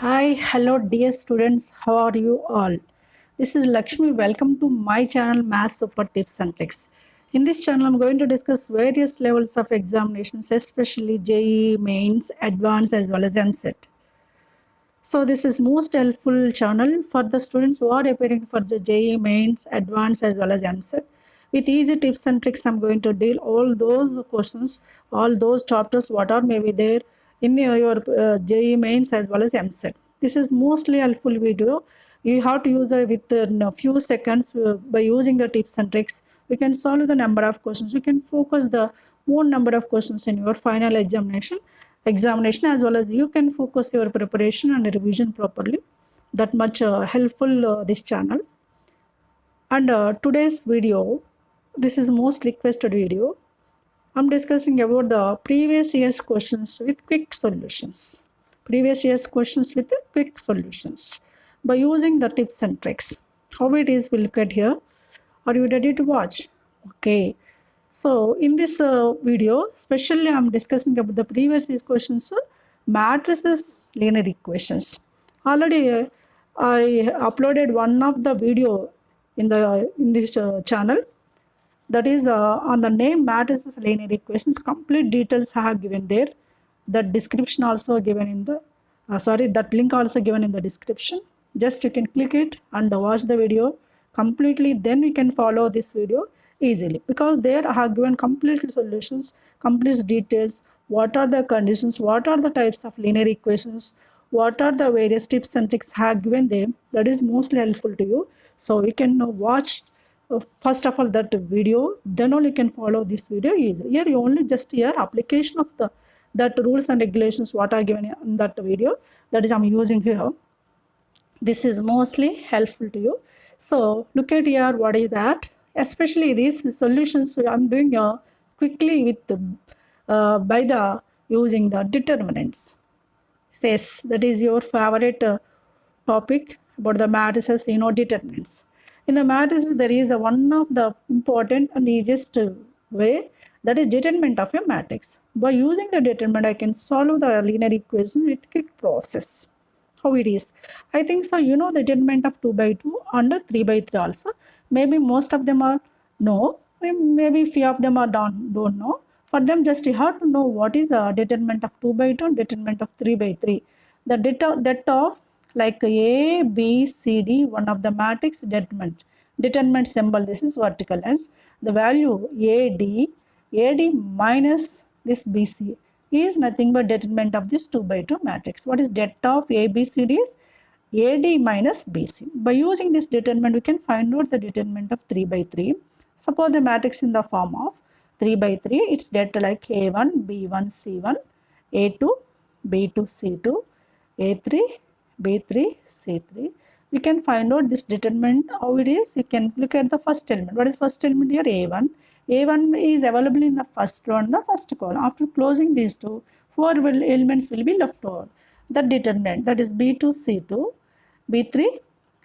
Hi, hello, dear students. How are you all? This is Lakshmi. Welcome to my channel, Math Super Tips and Tricks. In this channel, I'm going to discuss various levels of examinations, especially JEE, Mains, Advanced, as well as MSET. So this is most helpful channel for the students who are appearing for the JEE, Mains, Advanced, as well as MSET. With easy tips and tricks, I'm going to deal all those questions, all those chapters, what are maybe there in your JEE Mains as well as MSET. This is mostly helpful video. You have to use it within a few seconds by using the tips and tricks. We can solve the number of questions. We can focus the more number of questions in your final examination, as well as you can focus your preparation and revision properly. That much helpful this channel. And today's video, this is most requested video. I'm discussing about the previous year's questions with quick solutions. Previous year's questions with quick solutions by using the tips and tricks. How it is, we'll look at here. Are you ready to watch? Okay. So in this video, especially I'm discussing about the previous year's questions, matrices linear equations. Already I uploaded one of the video in this channel, that is on the name matrices linear equations. Complete details I have given there. That description also given in the that link also given in the description. Just you can click it and watch the video completely, then we can follow this video easily, because there I have given complete solutions, complete details, what are the conditions, what are the types of linear equations, what are the various tips and tricks I have given there. That is mostly helpful to you. So you can watch first of all that video, then only you can follow this video easily. Here you only just hear application of that rules and regulations what are given in that video, that is I'm using here. This is mostly helpful to you. So look at here, what is that? Especially these solutions I'm doing quickly with by the using the determinants. Says that is your favorite topic about the matrices, determinants. In the matrices, there is one of the important and easiest way, that is determinant of a matrix. By using the determinant, I can solve the linear equation with quick process. How it is? I think so. You know the determinant of 2 by 2 and 3 by 3 also. Maybe most of them are no. Maybe few of them are don't know. For them, just you have to know what is a determinant of 2 by 2 and determinant of 3 by 3. The det of like A, B, C, D, one of the matrix determinant symbol. This is vertical lines. The value AD minus this BC is nothing but determinant of this 2 by 2 matrix. What is det of ABCD is AD minus BC. By using this determinant, we can find out the determinant of 3 by 3. Suppose the matrix in the form of 3 by 3, it's det like A1, B1, C1, A2, B2, C2, A3, B3, C3. We can find out this determinant, how it is. You can look at the first element. What is first element here? A1. A1 is available in the first row and the first column. After closing these two, 4 elements will be left over. The determinant, that is B2, C2, B3,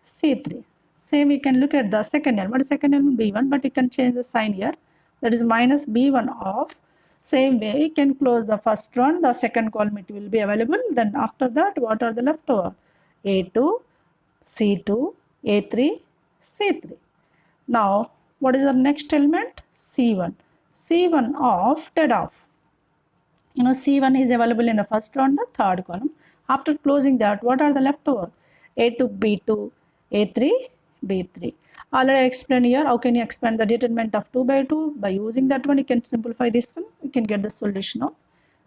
C3. Same you can look at the second element. What is second element? B1, but you can change the sign here. That is minus B1 of. Same way, you can close the first row and the second column it will be available. Then after that, what are the left over? A2, C2, A3, C3. Now, what is the next element? C1. C1 of det of. C1 is available in the first row and the third column. After closing that, what are the left over? A2, B2, A3, B3. Already I explained here. How can you expand the determinant of 2 by 2? By using that one, you can simplify this one. You can get the solution of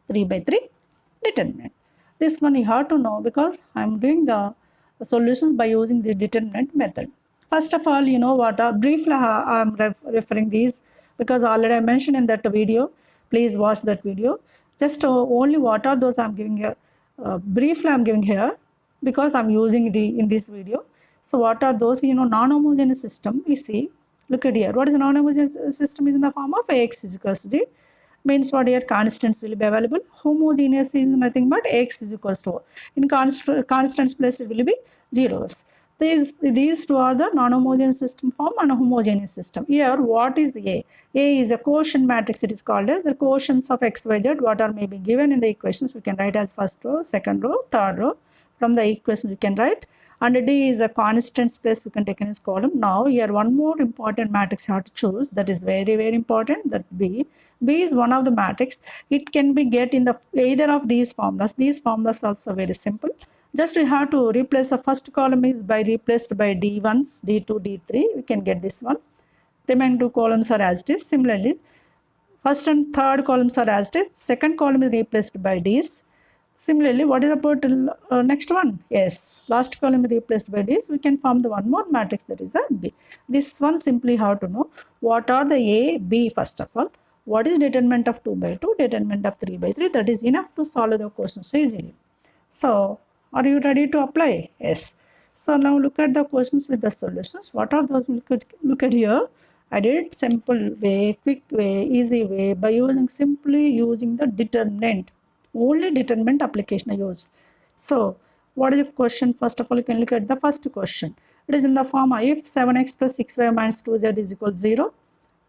3 by 3 determinant. This one you have to know, because I am doing the solutions by using the determinant method. First of all, what briefly I am referring these, because already I mentioned in that video. Please watch that video. Just only what are those I am giving here. Briefly I am giving here, because I am using in this video. So what are those? Non-homogeneous system. You see, look at here. What is a non-homogeneous system? Is in the form of Ax is equals to D. Means what here? Constants will be available. Homogeneous is nothing but X is equals to. In constants place it will be zeros. These two are the non-homogeneous system form and a homogeneous system. Here, what is A? A is a quotient matrix. It is called as the quotients of X, Y, Z. What are maybe given in the equations? We can write as first row, second row, third row. from the equation we can write, and D is a constant place we can take in this column. Now here one more important matrix you have to choose, that is very very important, that B. B is one of the matrix. It can be get in the either of these formulas. These formulas also very simple. Just we have to replace the first column is by replaced by D1s, D2, D3. We can get this one. Remaining two columns are as it is. Similarly, first and third columns are as it is. Second column is replaced by D's. Similarly, what is about next one? Yes, last column is replaced by D's. We can form the one more matrix, that is a B. This one simply have to know what are the A, B first of all. What is determinant of 2 by 2, determinant of 3 by 3. That is enough to solve the questions easily. So, are you ready to apply? Yes. So, now look at the questions with the solutions. What are those? Look at here. I did simple way, quick way, easy way by simply using the determinant. Only determinant application I use. So, what is the question? First of all, you can look at the first question. It is in the form if 7x plus 6y minus 2z is equal to 0,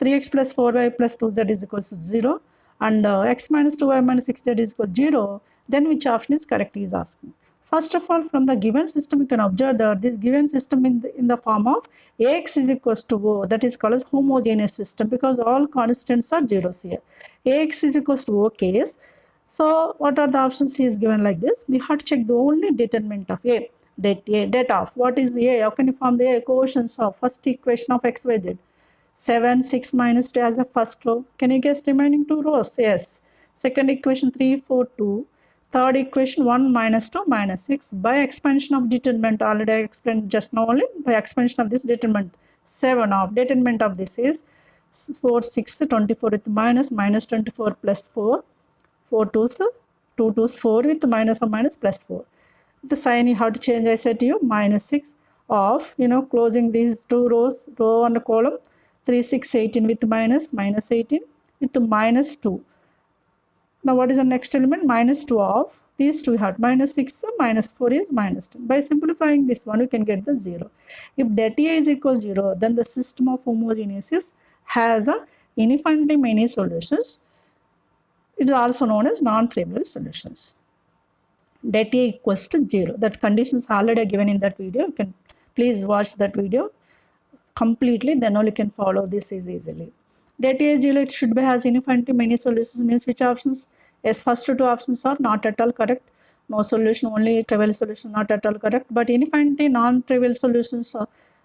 3x plus 4y plus 2z is equal to 0, and x minus 2y minus 6z is equal to 0, then which option is correct, he is asking. First of all, from the given system, you can observe that this given system in the form of Ax is equals to O, that is called as homogeneous system, because all constants are zeros here. Ax is equals to O case. So, what are the options he is given like this? We have to check the only determinant of A. Det of what is A? How can you form the equations of first equation of x, y, z? 7, 6 minus 2 as a first row. Can you guess remaining two rows? Yes. Second equation 3, 4, 2. Third equation 1 minus 2 minus 6. By expansion of determinant, already I explained just now only, by expansion of this determinant, 7 of determinant of this is 4, 6, 24 with minus 24 plus 4. 4 2s, 2 2s 4 with minus or minus plus 4. The sign you have to change, I said to you, minus 6 of, closing these two rows, row and column, 3, 6, 18 with minus 18 with minus 2. Now, what is the next element? Minus 2 of these two have minus 6, minus 4 is minus 2. By simplifying this one, we can get the 0. If det A is equal to 0, then the system of homogeneous has a infinitely many solutions. It is also known as non-trivial solutions. Det A equals to 0. That conditions already given in that video. You can please watch that video completely, then only can follow this easily. Det A 0, it should be has infinitely many solutions, means which options? Yes, first two options are not at all correct. No solution, only trivial solution, not at all correct. But infinitely non-trivial solutions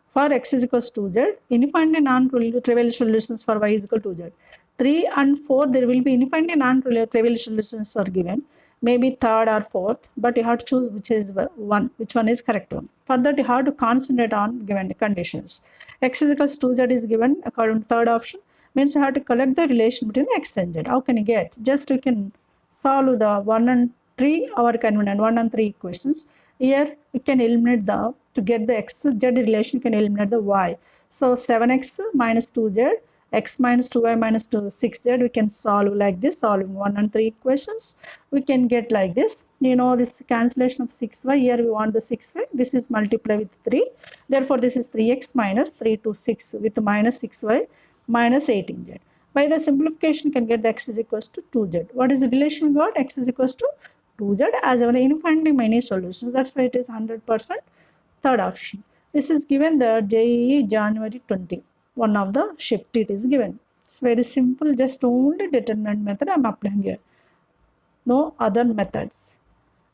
for x is equals to z, infinitely non-trivial solutions for y is equal to z. 3 and 4, there will be infinitely non-trivial solutions are given. Maybe third or fourth, but you have to choose which is one, which one is correct one. For that, you have to concentrate on given conditions. X is equals to z is given according to third option. Means you have to collect the relation between the x and z. How can you get? Just you can solve the 1 and 3 our convenient 1 and 3 equations. Here you can eliminate the, to get the x z relation, you can eliminate the y. So 7x minus 2z, x minus 2y minus 6z, we can solve like this, solving 1 and 3 equations. We can get like this. This cancellation of 6y, here we want the 6y, this is multiply with 3. Therefore, this is 3x minus 3 to 6 with minus 6y minus 18z. By the simplification, you can get the x is equals to 2z. What is the relation we got? X is equals to 2z as well infinitely many solutions. That's why it is 100% third option. This is given the JEE January 20. One of the shift it is given. It's very simple, just only determinant method I am applying here. No other methods.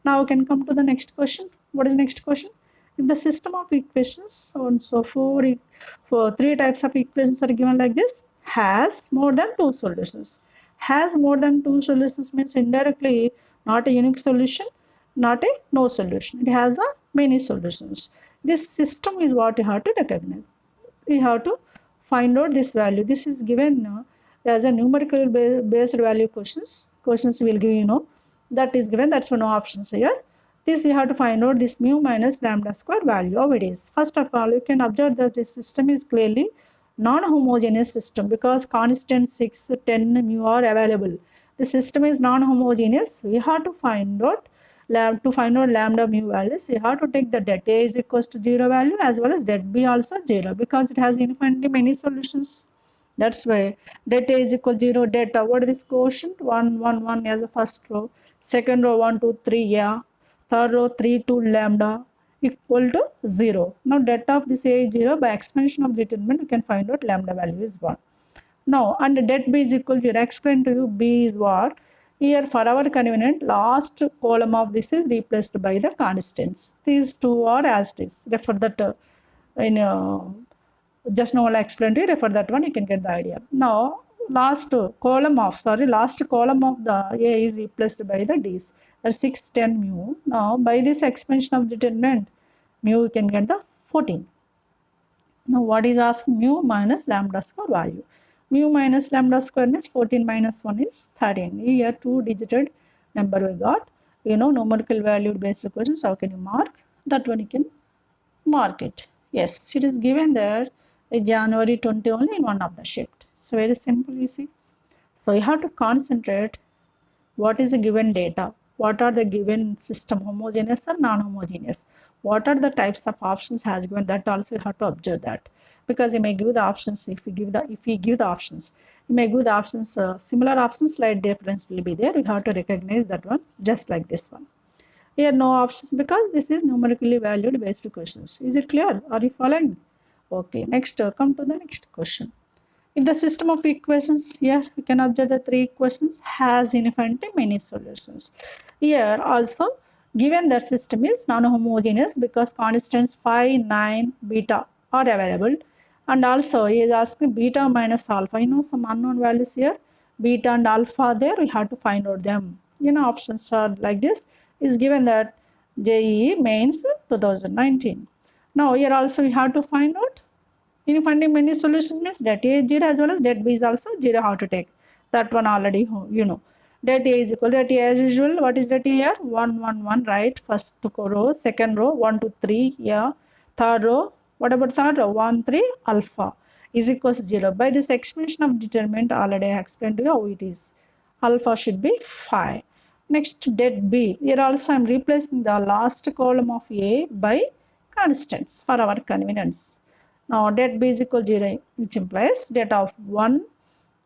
Now we can come to the next question. What is the next question? If the system of equations, so and so for 3 types of equations are given like this, has more than 2 solutions. Has more than 2 solutions means indirectly not a unique solution, not a no solution. It has a many solutions. This system is what you have to recognize. You have to find out this value. This is given as a numerical based value questions. Questions will give that is given. That's for no options here. This we have to find out this mu minus lambda square value of it is. First of all, you can observe that this system is clearly non-homogeneous system because constant 6, 10 mu are available. The system is non-homogeneous. We have to find out lambda mu values. We have to take the det A is equals to 0 value as well as det B also 0 because it has infinitely many solutions. That's why det A is equal to 0. Det, what is this quotient? 1, 1, 1 as the first row. Second row 1, 2, 3, yeah. third row 3 to lambda equal to 0. Now det of this A is 0. By expansion of determinant, you can find out lambda value is 1. Now, and det B is equal to 0. I explained to you B is what? Here for our convenience, last column of this is replaced by the constants. These two are as it is. Refer that in just now I explained to you, refer that one, you can get the idea. Now, last column of the A is replaced by the D's. That's 6, 10 mu. Now, by this expansion of determinant, mu you can get the 14. Now, what is asked? Mu minus lambda square value. Mu minus lambda square means 14 minus 1 is 13. Here, 2-digited number we got. You know, numerical value based questions, how can you mark? That one you can mark it. Yes, it is given there January 20 only in one of the shift. It's very simple, you see. So you have to concentrate what is the given data, what are the given system, homogeneous or non-homogeneous, what are the types of options has given, that also you have to observe that, because you may give the options, if we give the options, you may give the options, similar options, slight difference will be there, you have to recognize that one, just like this one. Here no options because this is numerically valued based questions. Is it clear? Are you following? Okay, next come to the next question. If the system of equations, here you can observe the 3 equations has infinitely many solutions. Here also given that system is non-homogeneous because constants phi, 9, beta are available, and also he is asking beta minus alpha. You know some unknown values here, beta and alpha there, we have to find out them. You know options are like this, is given that JEE mains 2019. Now here also we have to find out in finding many solutions means that A is 0 as well as that B is also 0, how to take that one already you know. That A is equal to that A as usual. What is that A here? 1 1 1, right? First row, second row 1 2 3, yeah. Third row, what about third row? 1 3 alpha is equals to 0. By this expansion of determinant already I explained to you how it is. Alpha should be 5. Next det B. Here also I am replacing the last column of A by constants for our convenience. Now det B is equal to 0, which implies det of 1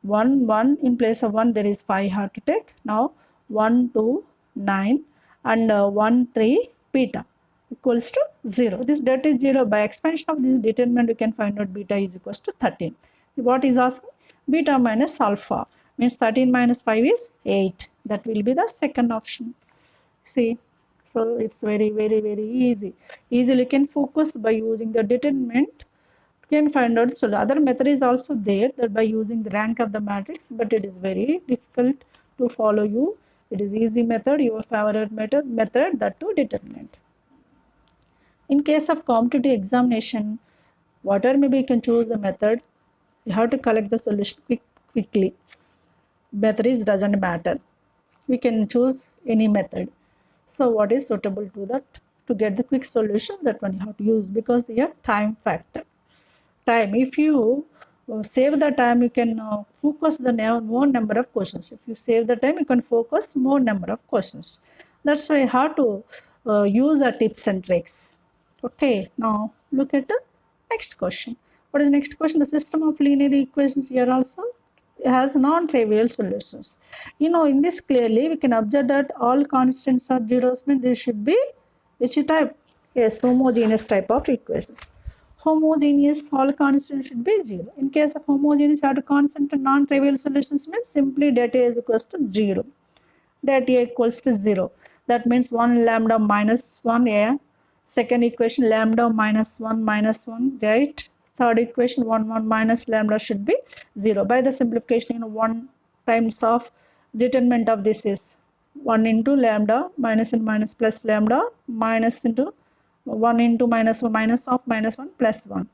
1 1, in place of 1 there is 5 hard to take. Now 1 2 9 and 1 3 beta equals to 0. This det is 0. By expansion of this determinant you can find out beta is equals to 13. What is asking? Beta minus alpha means 13 minus 5 is 8. That will be the second option. See, so it's very easy. Easily you can focus by using the determinant. You can find out. So the other method is also there, that by using the rank of the matrix, but it is very difficult to follow you. It is easy method, your favorite method, that to determinant. In case of competitive examination, whatever maybe you can choose a method, you have to collect the solution quickly. Method is doesn't matter. We can choose any method. So what is suitable to that? To get the quick solution, that one you have to use, because here time factor. Time, if you save the time, you can focus the more number of questions. If you save the time, you can focus more number of questions. That's why you have to use the tips and tricks. Okay, now look at the next question. What is the next question? The system of linear equations here also has non-trivial solutions. You know, in this clearly we can observe that all constants are zeros, means there should be which type? Yes, homogeneous type of equations. Homogeneous, all constants should be 0. In case of homogeneous, you have to concentrate non-trivial solutions means simply det A is equals to 0. Det A equals to 0. That means 1 lambda minus 1 A. Second equation lambda minus 1, right? Third equation 1 1 minus lambda should be 0. By the simplification, you know, 1 times of determinant of this is 1 into lambda minus and minus plus lambda minus into 1 into minus 1 minus of minus 1 plus 1.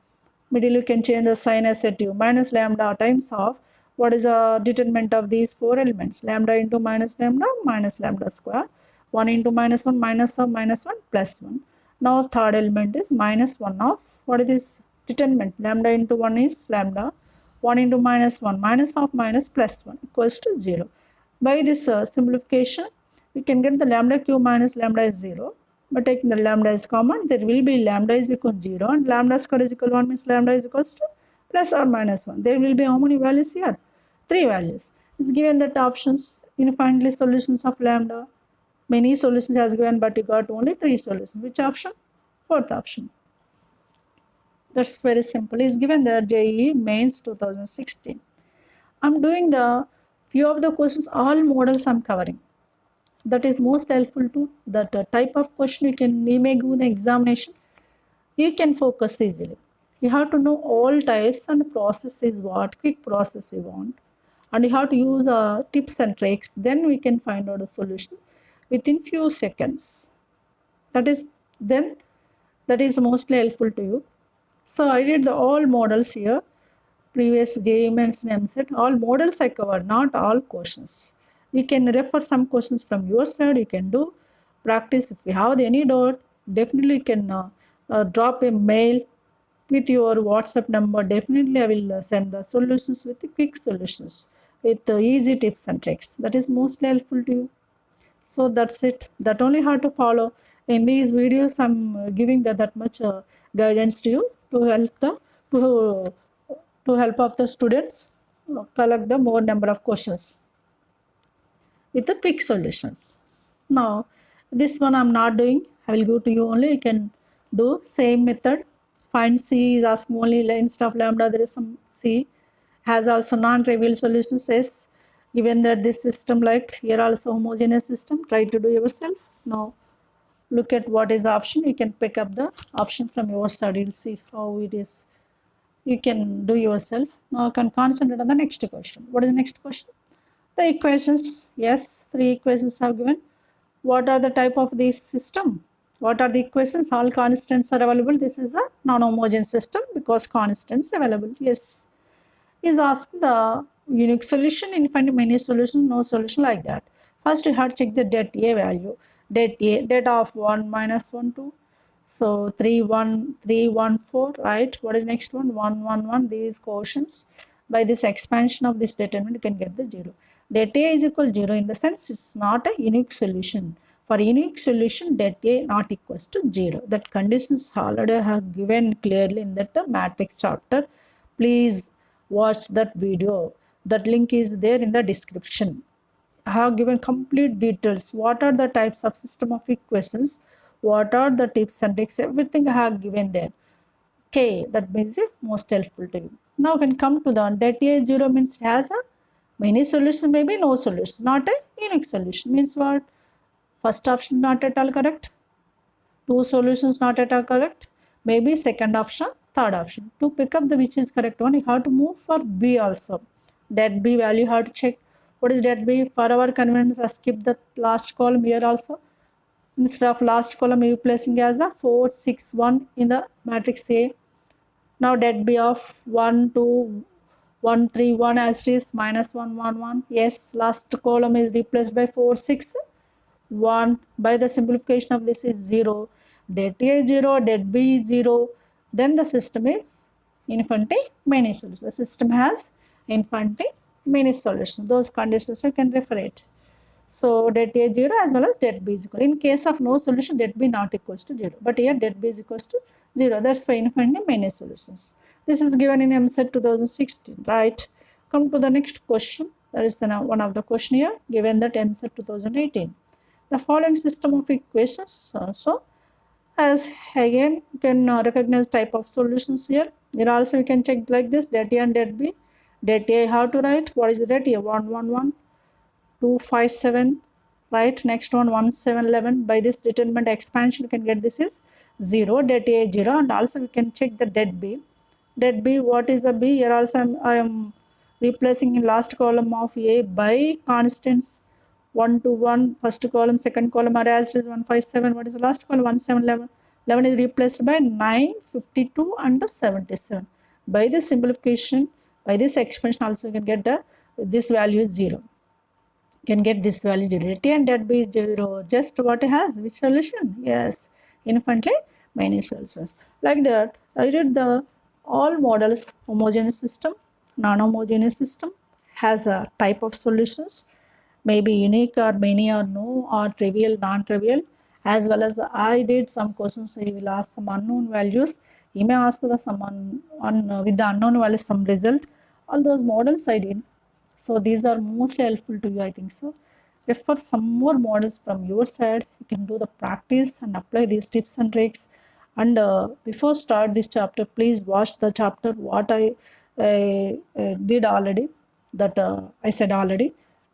Middle you can change the sign as set to minus lambda times of what is the determinant of these 4 elements, lambda into minus lambda square, 1 into minus 1 minus of minus 1 plus 1. Now third element is minus 1 of what is this determinant, lambda into 1 is lambda, 1 into minus 1 minus of minus plus 1 equals to 0. By this simplification, we can get the lambda cube minus lambda is 0. But taking the lambda is common, there will be lambda is equal to 0 and lambda square is equal to 1 means lambda is equals to plus or minus 1. There will be how many values here? 3 values. It's given that options infinitely solutions of lambda. Many solutions has given, but you got only 3 solutions. Which option? Fourth option. That's very simple. It's given the JEE Mains 2016. I'm doing the few of the questions, all models I'm covering. That is most helpful to that type of question you may give the examination. You can focus easily. You have to know all types and process is what, quick process you want. And you have to use tips and tricks. Then we can find out a solution within few seconds. That is mostly helpful to you. So I did all models here. Previous JEE Mains and MCET, all models I covered, not all questions. You can refer some questions from your side. You can do practice. If you have any doubt, definitely you can drop a mail with your WhatsApp number. Definitely I will send the solutions with the quick solutions with easy tips and tricks. That is mostly helpful to you. So that's it. That only how to follow. In these videos, I'm giving that much guidance to you to help of the students collect the more number of questions with the quick solutions. Now, this one I'm not doing. I will go to you only. You can do same method. Find C is asking only instead of lambda. There is some C. Has also non-trivial solutions. S. Given that this system, like here also homogeneous system, try to do yourself. Now look at what is the option. You can pick up the option from your side. You'll see how it is. You can do yourself. Now you can concentrate on the next question. What is the next question? The equations. Yes, 3 equations are given. What are the type of this system? What are the equations? All constants are available. This is a non-homogeneous system because constants available. Yes. Is asked the unique solution, infinite many solution, no solution, like that. First you have to check the det A value. Det A, det of 1 minus 1 2. So 3 1 3 1 4, right? What is next one? 1 1 1. These quotients. By this expansion of this determinant, you can get the 0. Det A is equal to 0 in the sense it's not a unique solution. For unique solution, det A not equals to 0. That conditions already have given clearly in that the matrix chapter. Please watch that video. That link is there in the description. I have given complete details. What are the types of system of equations? What are the tips and tricks? Everything I have given there. Okay, that means it most helpful to you. Now we can come to the det A 0 means it has a many solutions, maybe no solutions, not a unique solution. Means what? First option not at all correct. 2 solutions not at all correct. Maybe second option, third option. To pick up the which is correct one, you have to move for B also. Det B value you have to check. What is det B? For our convenience, I skip the last column here also. Instead of last column, replacing as a 4 6 1 in the matrix A. Now det B of 1 2 1 3 1 as it is, minus 1 1 1. Yes, last column is replaced by 4 6 1. By the simplification of this is 0. Det A is 0, det B is 0. Then the system is infinitely many solutions. The system has infinitely many solutions. Those conditions you can refer it. So det A 0 as well as det B is equal. In case of no solution, det B not equals to 0. But here det B is equals to 0. That's why infinitely many solutions. This is given in MCET 2016, right? Come to the next question. That is one of the question here given that MCET 2018. The following system of equations. So as again you can recognize type of solutions here. Here also you can check like this, det A and det B. Det A how to write? What is det A? 1 1 1 2 5 7, right? Next one 1 7 11. By this determinant expansion you can get this is 0. Det A 0, and also we can check the det B. Det B, what is a B? Here also I am replacing in last column of A by constants 1 to 1, first column, second column are as it is 1 5 7. What is the last column? 1 7 11. 11 is replaced by 9 52 and 77. By this simplification, by this expansion also you can get this value is 0. You can get this value 0. Det A and det B is 0. Just what it has? Which solution? Yes, infinitely many solutions. Like that, I did the all models, homogeneous system, non-homogeneous system, has a type of solutions, maybe unique or many or no or trivial, non-trivial, as well as I did some questions. He will ask some unknown values. He may ask the someone with the unknown values some result. All those models I did. So these are mostly helpful to you, I think so. refer some more models from your side. You can do the practice and apply these tips and tricks. And before start this chapter, please watch the chapter what I did already, that I said already.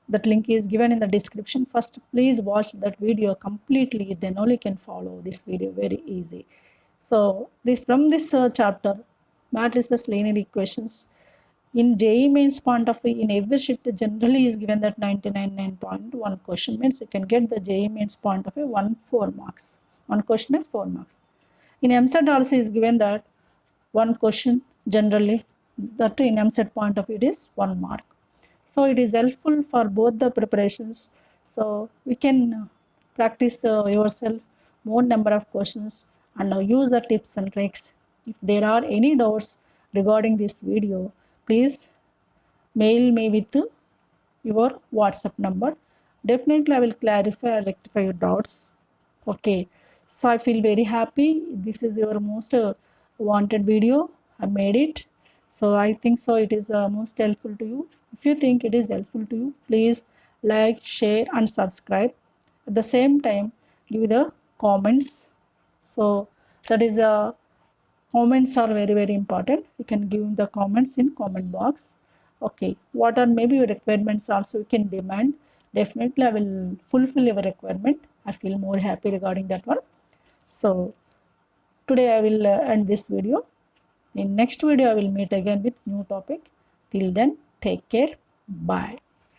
That link is given in the description. First, please watch that video completely, then only can follow this video very easy. So from this chapter, matrices, linear equations, in JEE mains point of view, in every shift generally is given that 99.1 question, means you can get the JEE mains point of view 4 marks. One question means 4 marks. In MSET also is given that one question generally, that in MSET point of view it is 1 mark. So it is helpful for both the preparations. So we can practice yourself more number of questions and use the tips and tricks. If there are any doubts regarding this video, please mail me with your WhatsApp number. Definitely I will clarify and rectify your doubts. Okay, so I feel very happy. This is your most wanted video. I made it. So I think so it is most helpful to you. If you think it is helpful to you, please like, share and subscribe. At the same time, give the comments. So that is comments are very important. You can give the comments in comment box. Okay, what are maybe your requirements also you can demand. Definitely I will fulfill your requirement. I feel more happy regarding that one. So today I will end this video. In next video I will meet again with new topic. Till then, take care. Bye.